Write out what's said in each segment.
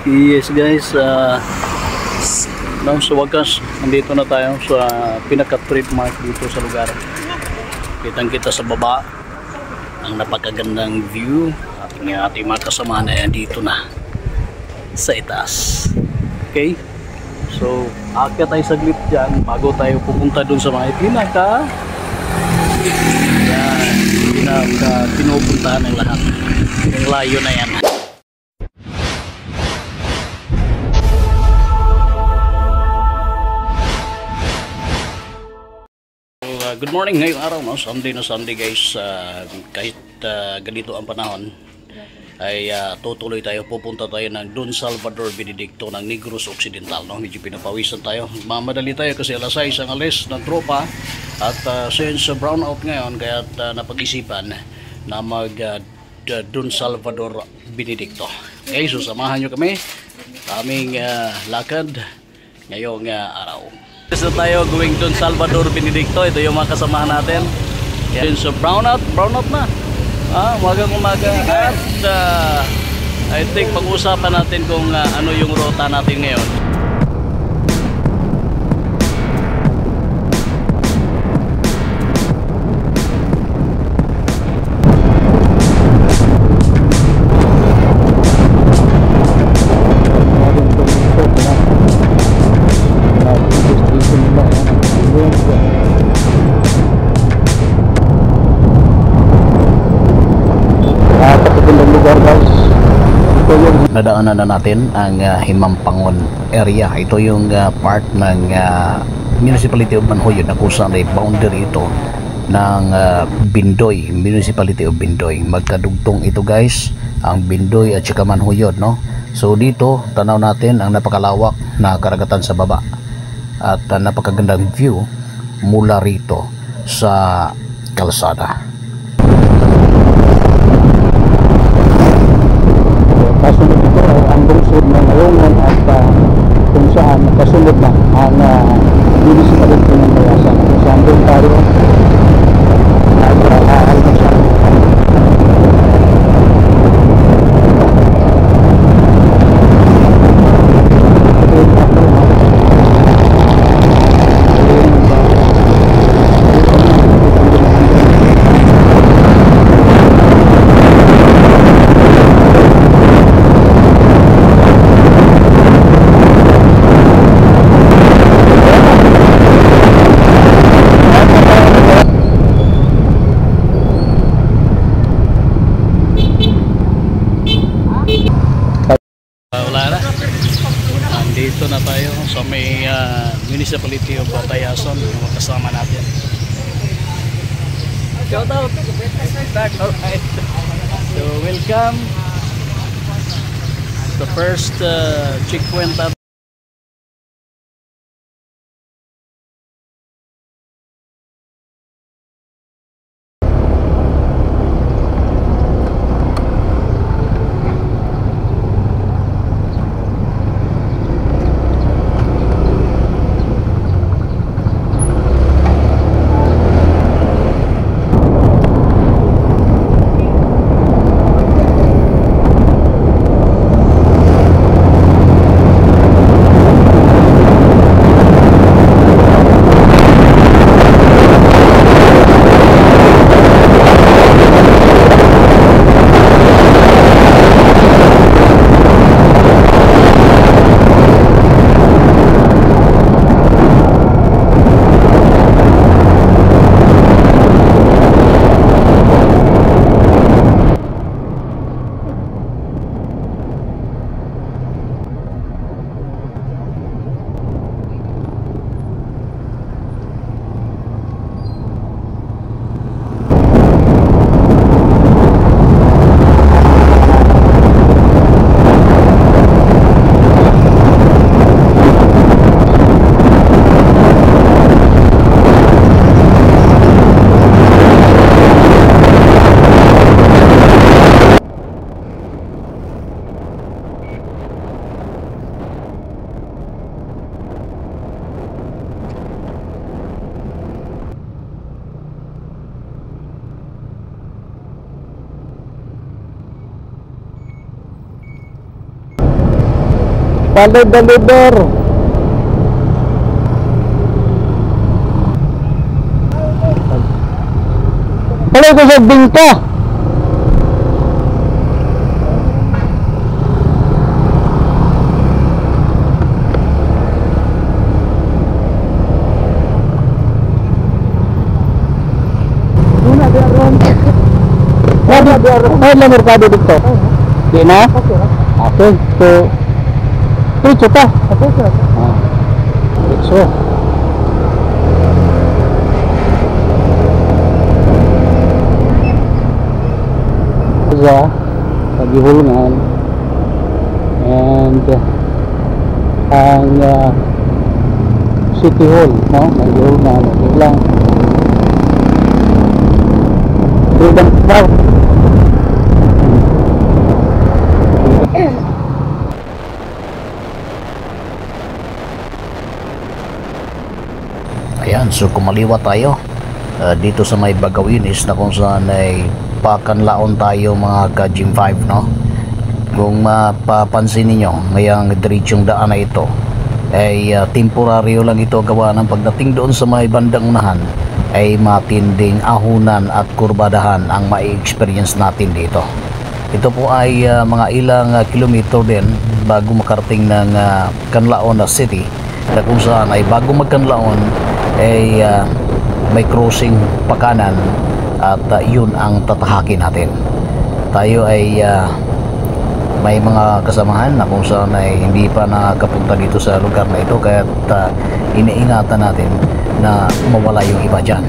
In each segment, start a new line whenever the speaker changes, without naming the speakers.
Yes guys, sa wakas, nandito na tayo sa pinaka-trademark dito sa lugar. Kitang-kita sa baba ang napakagandang view at ating mga kasamahan ay dito na sa itaas. Okay? So, aakyat tayo saglit dyan bago tayo pupunta dun sa mga pinaka pinupuntahan ng lahat. Yung layo na yan. Good morning ngayong araw, no? Sunday na Sunday guys. Kahit ganito ang panahon ay tutuloy tayo, pupunta tayo ng Don Salvador Benedicto ng Negros Occidental, no? Medyo pinapawisan tayo, mamadali tayo kasi alas 6 ang alis ng tropa at since brownout ngayon kaya napag-isipan na mag Don Salvador Benedicto. Okay, so samahan nyo kami sa aming lakad ngayong araw. So tayo going Don Salvador Benedicto. Ito yung mga kasamahan natin. Yan, so brownout na. Umaga at I think pag-usapan natin kung ano yung rota natin ngayon. Nadaanan na natin ang Himampangon area. Ito yung part ng Municipality of Manhoyod na kung saan ay boundary ito ng Bindoy, Municipality of Bindoy. Magkadugtong ito guys, ang Bindoy at saka Manhoyod, no? So dito, tanaw natin ang napakalawak na karagatan sa baba at napakagandang view mula rito sa kalsada.
Kasunod ito ay ang lungsod ng Mayungon at kung saan kasunod na ang municipality ng Mayasan. Kung saan doon tayo ay aalmasan.
Dito na tayo sa may Municipality of Batayason, yung kasama natin. Shout out! Alright. So welcome the first checkpoint.
Follow the leader. Hello ko sa bingka. May merkado dito. Di na? Okay. So, diretso pa. Diretso. Sa pagihulungan and ang City Hall, no? Pagihulungan, okay lang. Freedom Park.
Ayan, so kumaliwa tayo dito sa may Bagawinis na kung saan ay pakanlaon tayo mga ka-Gym 5, no? Kung mapapansin ninyo, ngayang diretsong daan na ito ay temporaryo lang ito gawa ng pagdating doon sa may bandang unahan ay matinding ahunan at kurbadahan ang ma-experience natin dito. Ito po ay mga ilang kilometro din bago makarating ng Canlaon na city, na kung saan ay bago magkanlaon ay may crossing pakanan at yun ang tatahakin natin. Tayo ay may mga kasamahan na kung saan ay hindi pa nakapunta dito sa lugar na ito, kaya iniingatan natin na mawala yung iba dyan.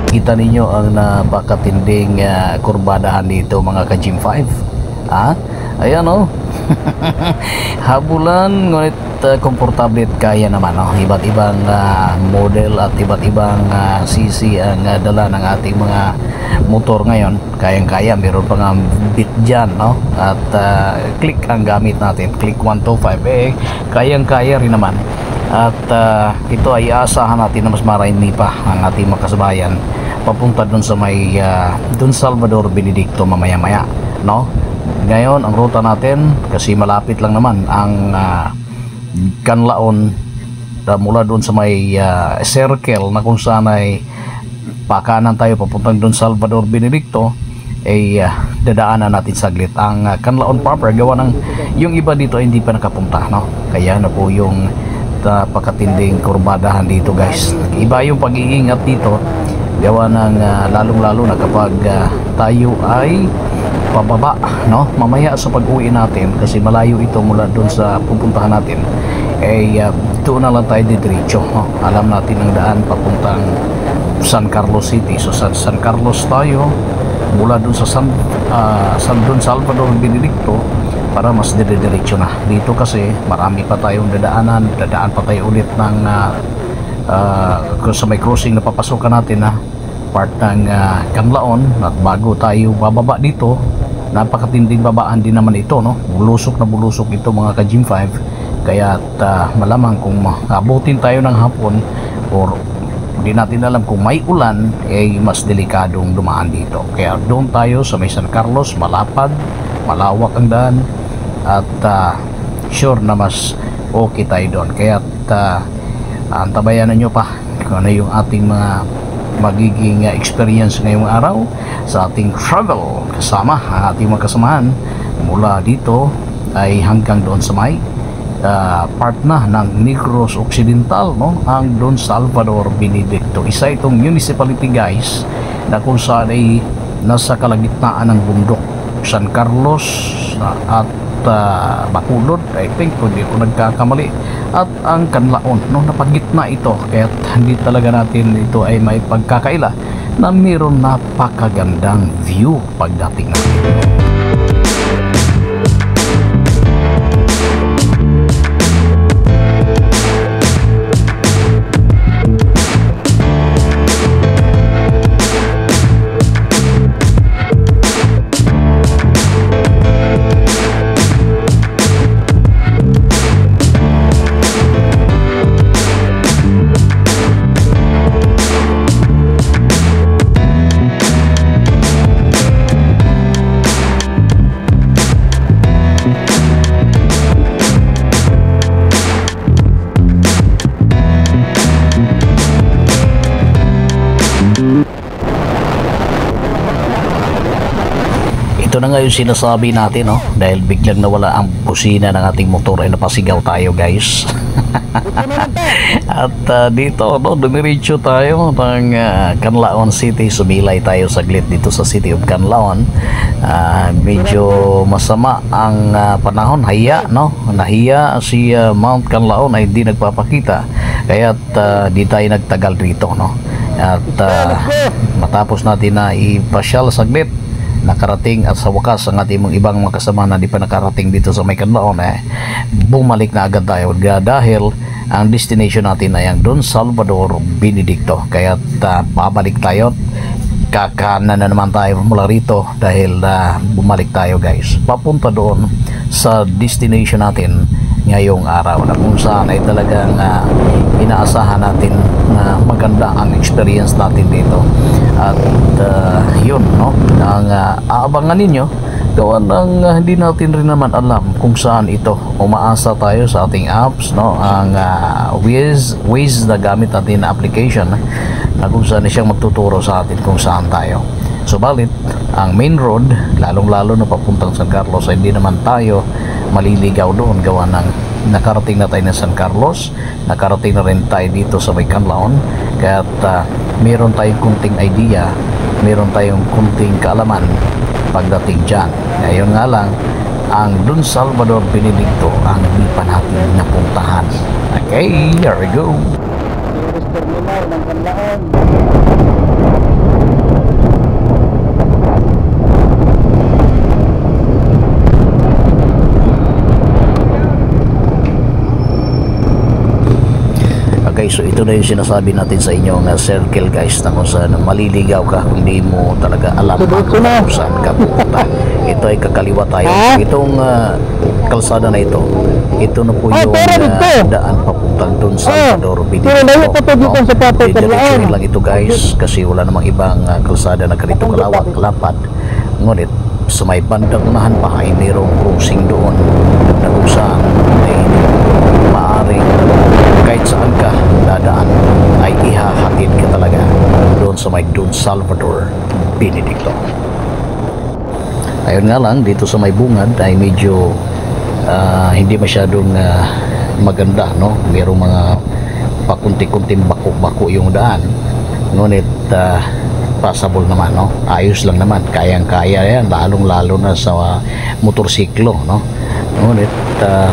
Kita ninyo ang napakatinding kurbadahan dito mga ka-Gym 5. Ayan o. Habulan, ngunit komportable at kaya naman. Iba't ibang model at iba't ibang CC ang dala ng ating mga motor ngayon. Kayang-kaya, meron pa nga bit dyan, no? At click ang gamit natin, click 125. Kayang-kaya rin naman. At ito ay aasahan natin na mas marami pa ang ating makasabayan papunta dun sa may Don Salvador Benedicto mamaya-maya, no? Ngayon ang ruta natin, kasi malapit lang naman ang Canlaon mula dun sa may circle na kung saan ay pakanan tayo papuntang Don Salvador Benedicto, ay dadaanan natin saglit ang Canlaon proper, gawa ng yung iba dito ay hindi pa nakapunta, no? Kaya na po yung napakatinding kurbadahan dito, guys. Iba yung pag-iingat dito gawa ng lalong-lalo na kapag tayo ay pababa, no? Mamaya sa pag-uwi natin, kasi malayo ito mula doon sa pupuntahan natin, ay doon na lang tayo diretso, no? Alam natin ang daan papuntang San Carlos City. So sa San Carlos tayo mula doon sa San Don Salvador Benedicto para mas diretso na. Dito kasi marami pa tayong dadaan pa tayo ulit ng sa may crossing na papasokan natin na part ng Canlaon, at bago tayo bababa dito, napakatinding babaan din naman ito, no? Bulusok na bulusok ito mga ka-Gym 5, kaya malamang kung abutin tayo ng hapon or hindi natin alam kung may ulan, ay mas delikadong dumaan dito. Kaya doon tayo sa may San Carlos, malapad, malawak ang daan, at sure na mas okay tayo doon. Kaya antabayan nyo pa kung ano yung ating mga magiging experience ngayong araw sa ating travel kasama ang ating mga kasamahan mula dito ay hanggang doon sa may part na ng Negros Occidental, no? Ang Don Salvador Benedicto. Isa itong municipality, guys, na kung saan ay nasa kalagitnaan ng bundok San Carlos at Bacolod, I think, kung di ko nagkakamali, at ang Canlaon, no? Napagitna ito, kaya hindi talaga natin ito ay may pagkakaila na mayroon napakagandang view pagdating natin. Ito na nga yung sinasabi natin, no? Dahil biglang nawala ang busina ng ating motor ay napasigaw tayo, guys. At dito, no, dumiretso tayo ng Canlaon City. Sumilay tayo saglit dito sa City of Canlaon. Medyo masama ang panahon. No? Nahiya si Mount Canlaon ay di nagpapakita. Kaya't di tayo nagtagal dito, no? At matapos natin na ipasyal saglit, nakarating at sa wakas ang ating mga ibang mga kasama na di pa nakarating dito sa may Canlaon, bumalik na agad tayo dahil ang destination natin ay ang Don Salvador Benedicto. Kaya pabalik tayo, kakanan na naman tayo mula rito dahil bumalik tayo, guys, papunta doon sa destination natin ngayong araw, na kung saan ay talagang inaasahan natin na maganda ang experience natin dito. At yun, no, ang aabangan ninyo gawa ng hindi natin rin naman alam kung saan ito. Umaasa tayo sa ating apps, no, ang Waze na gamit natin na application na kung saan siyang magtuturo sa atin kung saan tayo. Subalit ang main road, lalong-lalo na papuntang San Carlos, ay hindi naman tayo maliligaw doon gawa ng nakarating na tayo ng San Carlos, nakarating na rin tayo dito sa may Canlaon. Kaya't meron tayong kunting idea, meron tayong kunting kaalaman pagdating dyan. Ngayon nga lang, ang Don Salvador Benedicto ang hindi pa natin napuntahan. Okay, here we go. Terminal ng Canlaon. Okay, so ito na yung sinasabi natin sa inyo na circle, guys, na kung saan maliligaw ka kung hindi mo talaga alam kung saan ka pupunta. Ito ay kakaliwa tayo. Itong kalsada na ito na po yung daan papuntang Don Salvador Benedicto. Diretsuhin lang ito, guys, kasi wala namang ibang kalsada na ganito kalawak, lapad. Ngunit sa may bandang unahan pa ay mayroong crossing doon na kung saan ay maaring kahit saan ka dadaan ay ihahatid ka talaga doon sa may Don Salvador Benedicto. Ayun nga lang, dito sa may bungad ay medyo hindi masyadong maganda, no? Mayroong mga pakunti-kunting bako-bako yung daan, ngunit passable naman, no? Ayos lang naman, kayang-kaya yan, lalong-lalo na sa motorsiklo, no? Ngunit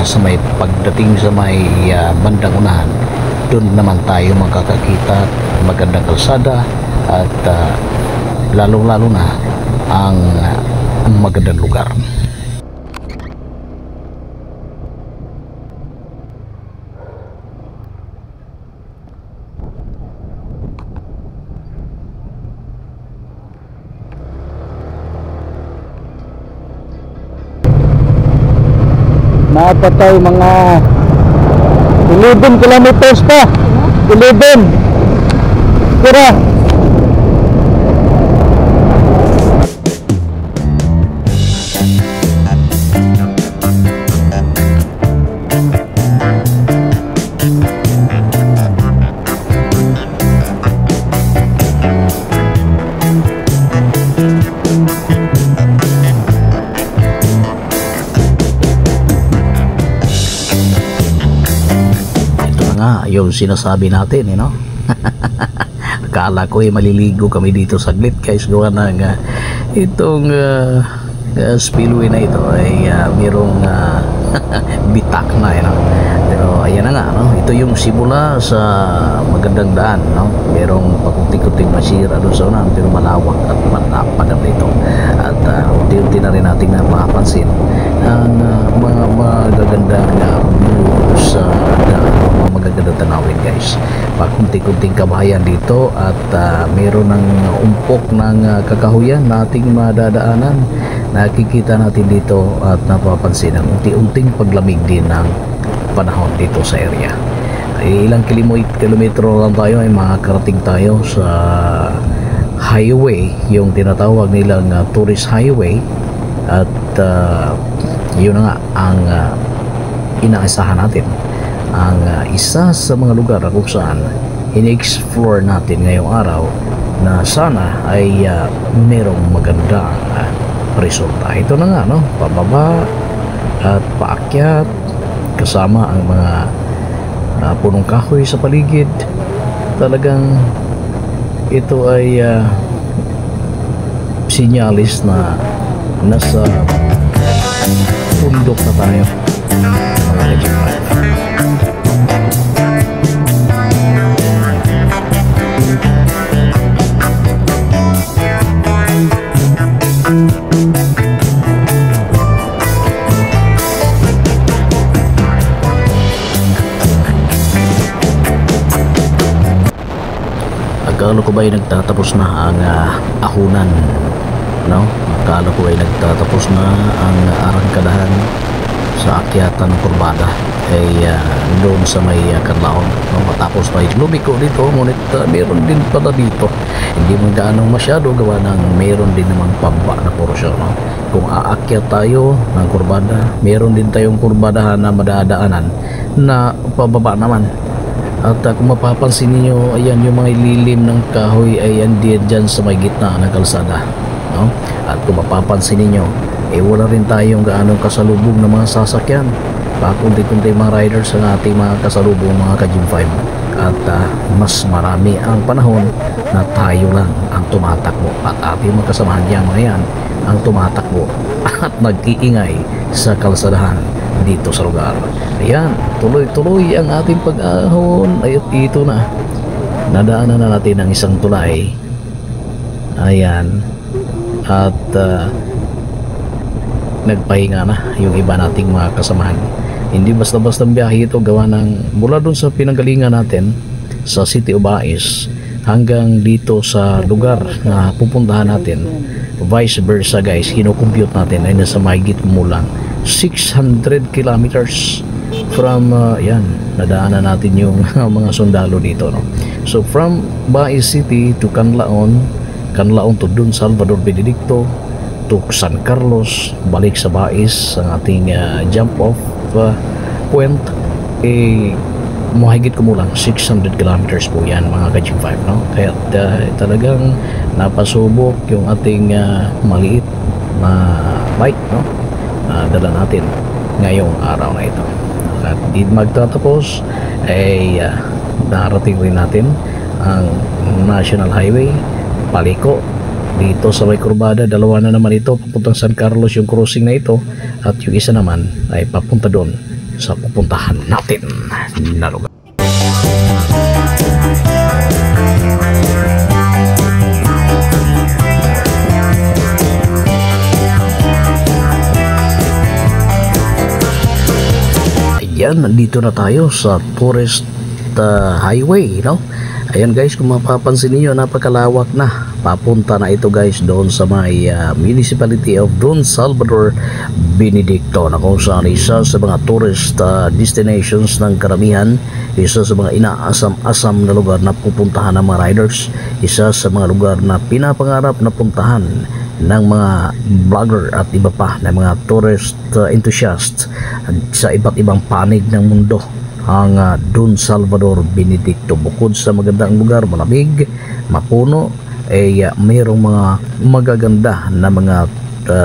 sa may pagdating sa may bandang unahan, doon naman tayo makakakita magandang kalsada at lalong-lalo na ang magandang lugar.
Napatay mga 11 kilometers pa. 11. Kira.
Yung sinasabi natin, no? Akala ko maliligo kami dito saglit, guys, gawa ng itong spillway na ito ay mayroong bitak na, no? Pero ayan na nga, no? Ito yung simula sa magandang daan, no? Mayroong pakunti-kunting masira doon sa unahan, pero malawak at matapaganda ito. At unti-unti na rin natin na mapapansin ang mga magagandang views sa daan, magagandang tanawin, guys. Pakunti-kunting kabahayan dito at meron ng umpok ng kakahuyan na ating madadaanan. Nakikita natin dito at napapansin ang unti-unting paglamig din ng panahon dito sa area. Ilang kilometro lang tayo ay makakarating tayo sa highway, yung tinatawag nilang tourist highway. At yun na nga ang inaasahan natin, ang isa sa mga lugar kung saan in-explore natin ngayong araw na sana ay merong magandang resulta. Ito na nga, no? Pababa at paakyat kasama ang mga punong kahoy sa paligid. Talagang ito ay sinyalis na nasa bundok na tayo, mga kaibigan. Akala ko ba'y nagtatapos na ang ahunan, no? Akala ko ay nagtatapos na ang arangkadahan sa akyatan ng kurbada ay doon sa may Canlaon, no? Matapos na lumiko dito, ngunit meron din pala dito, hindi mo gaano masyado gawa ng meron din namang pamba na porsyon, no? Kung aakyat tayo ng kurbada, meron din tayong kurbadahan na madadaanan na pababa naman. At kung mapapansin niyo, ayan yung mga lilim ng kahoy ay andiyan dyan sa may gitna ng kalsada, no? At kung mapapansin niyo, wala rin tayong gaanong kasalubong ng mga sasakyan, pakunti-kunti mga riders ang ating mga kasalubong, mga ka-Gym 5. At mas marami ang panahon na tayo lang ang tumatakbo at ating mga kasamahan niya mga yan ang tumatakbo at nag-iingay sa kalsadahan dito sa lugar. Ayan, tuloy-tuloy ang ating pag-ahon. Ayot, ito na, nadaanan na natin ang isang tulay. Ayan, at nagpahinga na yung iba nating mga kasamahan. Hindi basta-basta biyahe ito, gawa ng mula dun sa pinanggalingan natin sa City of Bais hanggang dito sa lugar na pupuntahan natin, vice versa guys, hinocompute natin ay nasa mahigit kumulang 600 kilometers from yan, nadaanan natin yung mga sundalo dito, no? So from Bais City to Canlaon to Don Salvador Benedicto to San Carlos, balik sa Bais ang ating jump off point, mahigit kumulang 600 kilometers po yan, mga ka-Gym 5, no? Kaya talagang napasubok yung ating maliit na bike, no? Dala natin ngayong araw na ito. At di magtatapos ay narating rin natin ang National Highway paliko dito sa may kurbada. Dalawa na naman ito papuntang San Carlos yung crossing na ito, at yung isa naman ay papunta doon sa pupuntahan natin na lugar. Ayan, nandito na tayo sa tourist highway, no? Ayan guys, kung mapapansin niyo, napakalawak na. Papunta na ito guys doon sa may municipality of Don Salvador Benedicto, na kung saan isa sa mga tourist destinations ng karamihan, isa sa mga inaasam-asam na lugar na pupuntahan ng mga riders, isa sa mga lugar na pinapangarap na puntahan ng mga vlogger at iba pa na mga tourist enthusiasts sa iba't ibang panig ng mundo. Ang Don Salvador Benedicto, bukod sa magandang lugar, malamig, mapuno, mayroong mga magaganda na mga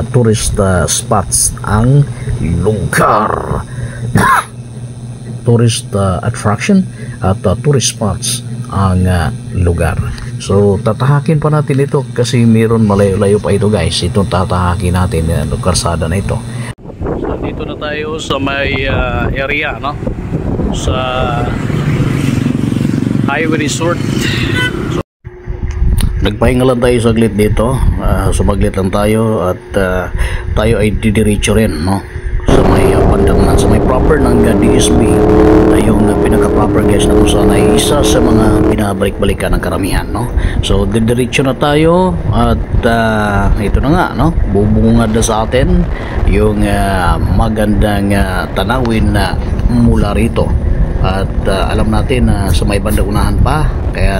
tourist spots ang lugar. Tourist attraction at tourist spots ang lugar. So tatahakin pa natin ito kasi mayroon malayo-layo pa ito guys. Itong tatahakin natin yung karsada na ito. So dito na tayo sa may area, no? Sa Highway Resort. So, nagpahinga lang tayo saglit dito, sumaglit lang tayo at tayo ay didiretso rin, no? Sa may pandangan, sa may proper ng DSB na yung pinaka-proper guys, na kung saan ay isa sa mga binabalik-balikan ng karamihan, no? So didiretso na tayo at ito na nga, no? Bubungad na sa atin yung magandang tanawin na mula rito. At alam natin na sa may bandang unahan pa, kaya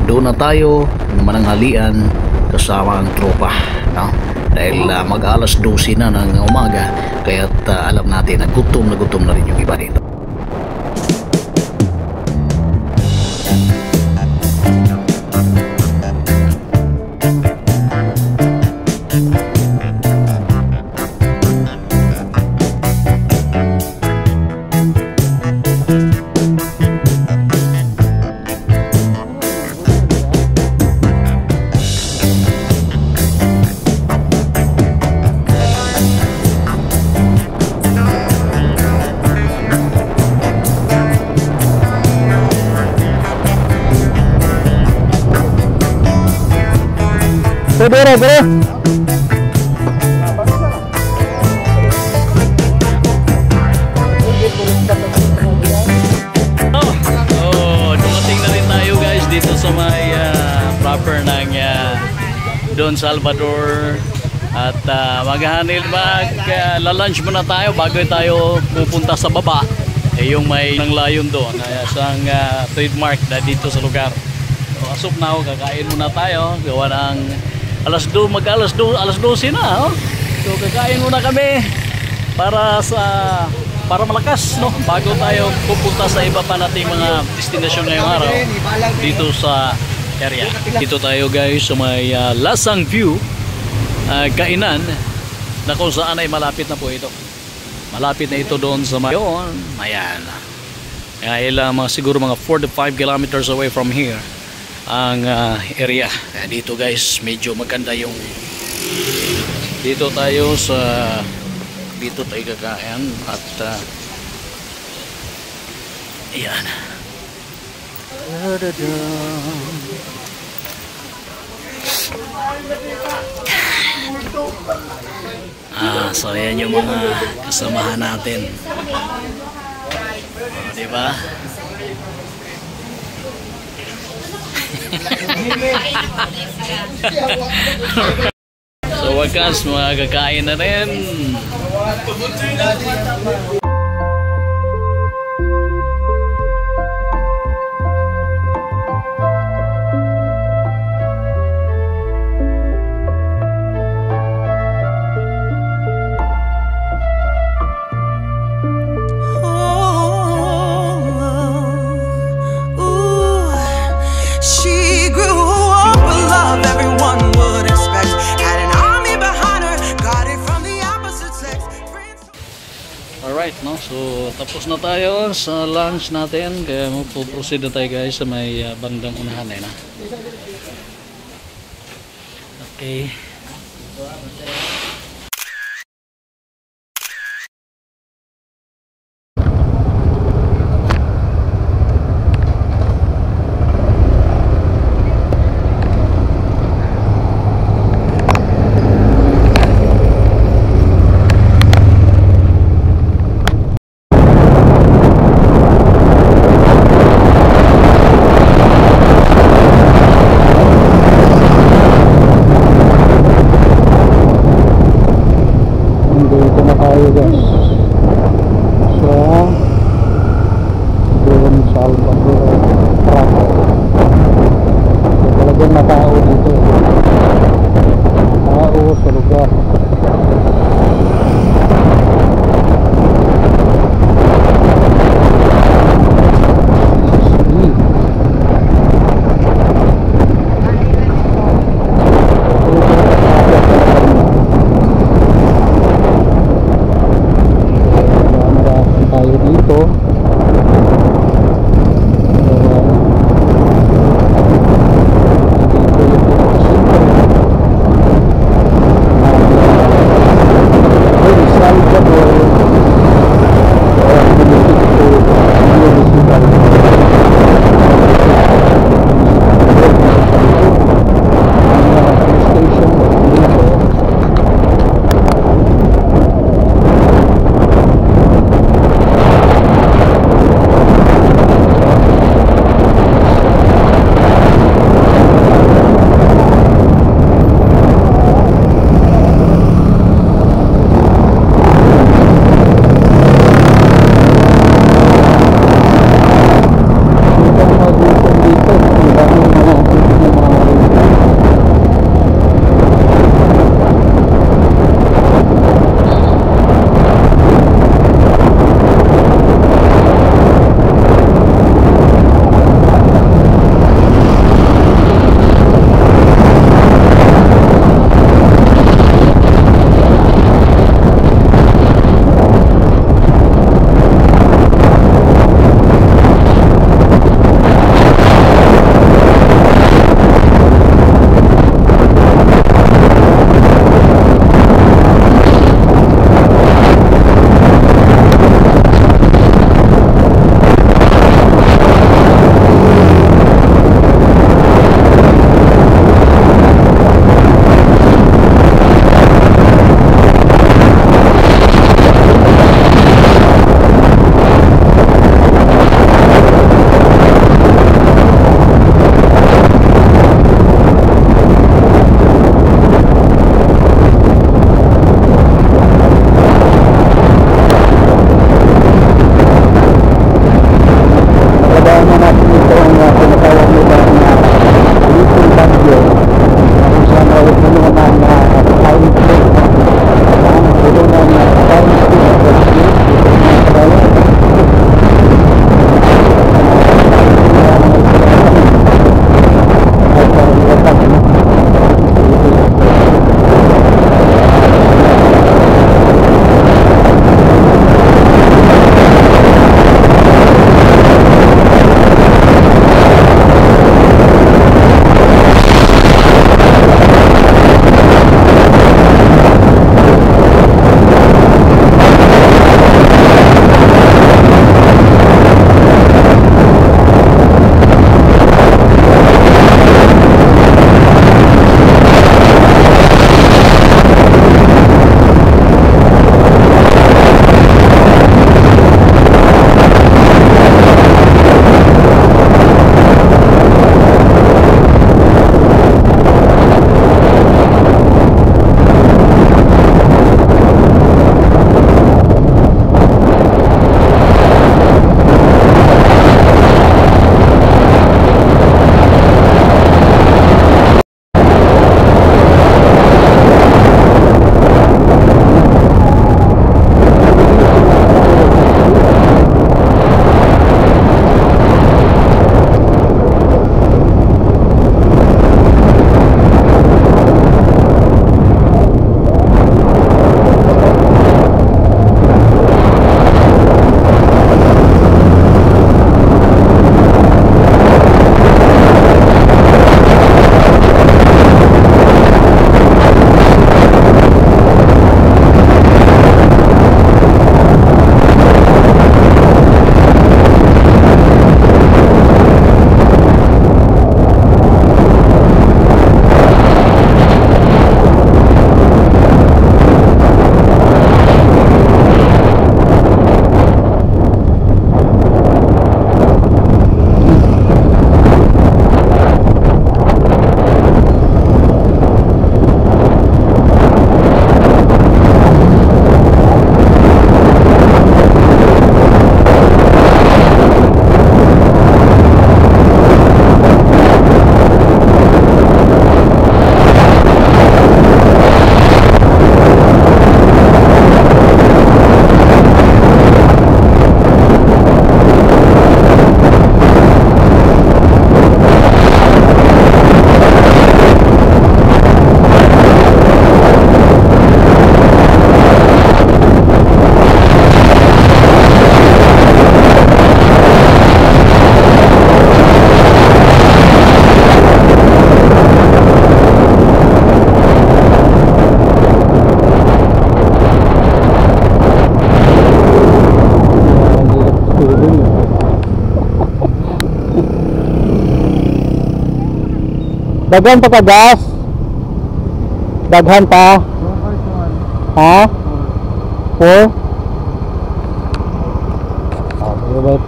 doon na tayo na mananghalian kasama ang tropa, no? Dahil mag-alas 12 na ng umaga, kaya alam natin na gutom na rin yung iba dito.
dire, dire.
Dumating na rin tayo guys dito sa may proper ng Don Salvador. At mag-lunch muna tayo bago tayo pupunta sa baba. Yung may ng layon doon, isang trademark na dito sa lugar. So, asok na ako, kakain muna tayo. Gawa ng alas 12 na. Oh. So kakain muna kami para malakas, no? Bago tayo pupunta sa iba pa nating mga destinasyon ngayong araw dito sa area. Dito tayo guys sa may Lasang View kainan na kung saan ay malapit na po ito. Malapit na ito doon sa mayon. Ayan. Kaya siguro mga 4 to 5 kilometers away from here ang area. Kaya dito guys, medyo maganda yung dito tayo kakain at ayan. So ayan yung mga kasamahan natin. Diba? So wakas, mga kakain na rin. Alright, no? So tapos na tayo sa lunch natin. Kaya magpo-proceed na tayo guys sa may bandang unahan na. Okay.
Daghan pa ka gas? Daghan pa? Ha? 4? Okay, wait.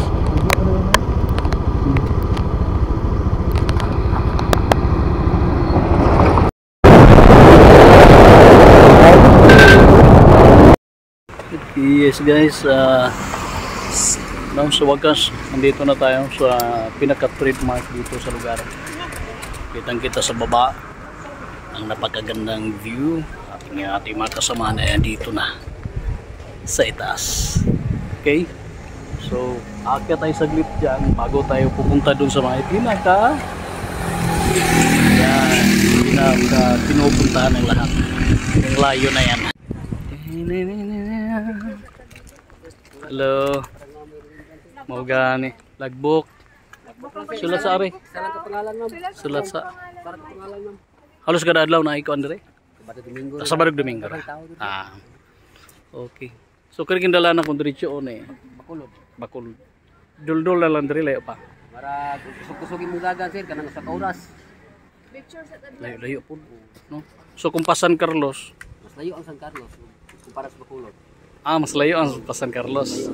Yes guys, sa wakas, nandito na tayo sa pinaka-trademark dito sa lugar. Kitang-kita sa baba ang napakagandang view at ng ating mga kasama na dito na sa itaas. Okay? So, aakyat tayo saglit dyan bago tayo pupunta dun sa mga pinaka pinupuntahan ng lahat. Yung layo na yan. Hello. Mau gani lagbok. Sulat sa ari. Sulat sa. Halos kada adlaw na ikaw andre. Sabado Domingo. Ah. Okay. So kaya kindala na kung diretso on eh. Bakulod. Dul-dul na lang dire layo pa.
Para kusog-kusogin mo dagan sir kanang sa kauras.
Layo po, no? So kung pa San Carlos,
Mas layo ang San Carlos kumpara sa Bacolod.
mas layo ang pa San Carlos.